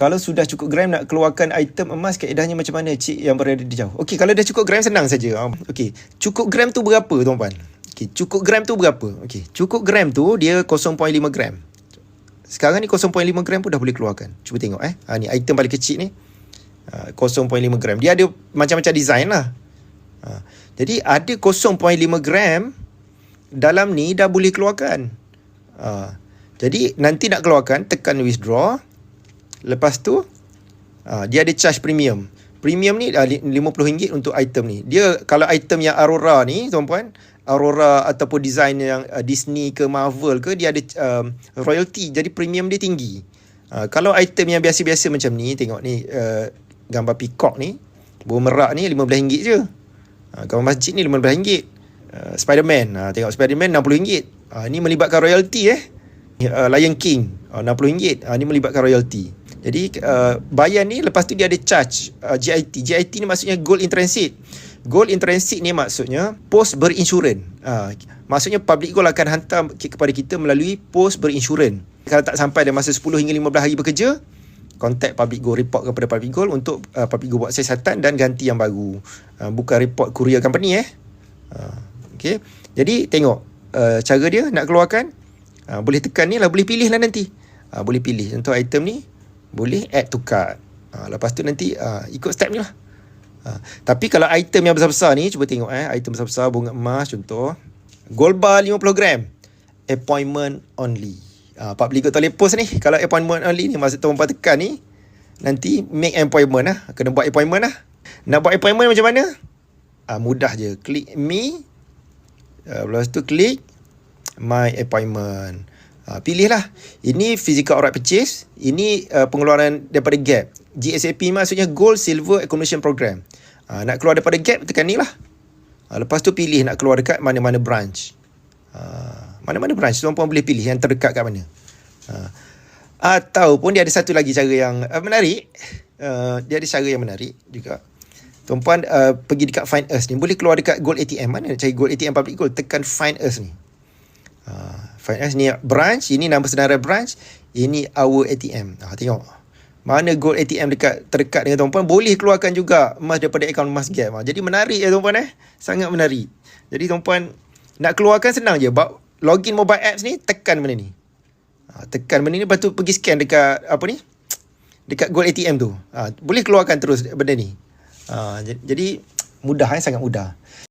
Kalau sudah cukup gram nak keluarkan item emas, kaedahnya macam mana cik yang berada di jauh? Okey, kalau dah cukup gram senang saja. Okey, cukup gram tu berapa tuan-puan? Okey, cukup gram tu berapa? Okey, cukup gram tu dia 0.5 gram. Sekarang ni 0.5 gram pun dah boleh keluarkan. Cuba tengok ni item paling kecil ni. 0.5 gram. Dia ada macam-macam design lah. Jadi ada 0.5 gram dalam ni dah boleh keluarkan. Jadi nanti nak keluarkan, tekan withdraw. Lepas tu dia ada charge premium. Premium ni RM50 untuk item ni. Dia kalau item yang Aurora ni tuan-puan, Aurora ataupun design yang Disney ke Marvel ke, dia ada royalty. Jadi premium dia tinggi. Kalau item yang biasa-biasa macam ni, tengok ni gambar peacock ni, burung merak ni RM15 je. Gambar masjid ni RM15. Spiderman, tengok Spiderman RM60. Ni melibatkan royalty Lion King RM60. Ni melibatkan royalty. Jadi bayar ni, lepas tu dia ada charge GIT. GIT ni maksudnya Gold in Transit. Gold in Transit ni maksudnya pos berinsurans. Maksudnya Public Gold akan hantar kepada kita melalui pos berinsurans. Kalau tak sampai dalam masa 10 hingga 15 hari bekerja, contact Public Gold, report kepada Public Gold untuk Public Gold buat siasatan dan ganti yang baru. Bukan report courier company Okay. Jadi tengok cara dia nak keluarkan. Boleh tekan ni lah, boleh pilih lah nanti. Boleh pilih untuk item ni, boleh add to cart. Lepas tu nanti ikut step ni lah. Tapi kalau item yang besar-besar ni, cuba tengok item besar-besar, bunga emas contoh, gold bar 50 gram, appointment only. Public Gold tak post ni. Kalau appointment only ni, maksud tuan-tuan tekan ni, nanti make appointment kena buat appointment Nak buat appointment macam mana? Mudah je, klik me, lepas tu klik my appointment. Pilihlah. Ini physical outright purchase. Ini pengeluaran daripada Gap. GSAP maksudnya Gold Silver Accumulation Program. Nak keluar daripada Gap, tekan ni lah. Lepas tu pilih nak keluar dekat mana-mana branch. Mana-mana branch, tuan-puan boleh pilih yang terdekat kat mana. Ataupun dia ada satu lagi cara yang menarik. Dia ada cara yang menarik juga. Tuan-puan pergi dekat Find Us ni, boleh keluar dekat Gold ATM. Mana nak cari Gold ATM Public Gold? Tekan Find Us ni. Find Us ni branch, ini nama senarai branch, ini our ATM. Tengok mana Gold ATM terdekat dengan tuan-puan, boleh keluarkan juga emas daripada akaun emas Gap. Jadi menarik tuan-puan sangat menarik. Jadi tuan-puan nak keluarkan senang je. Login mobile apps ni, tekan benda ni. Tekan benda ni, lepas tu pergi scan dekat dekat Gold ATM tu. Boleh keluarkan terus benda ni. Jadi mudah sangat mudah.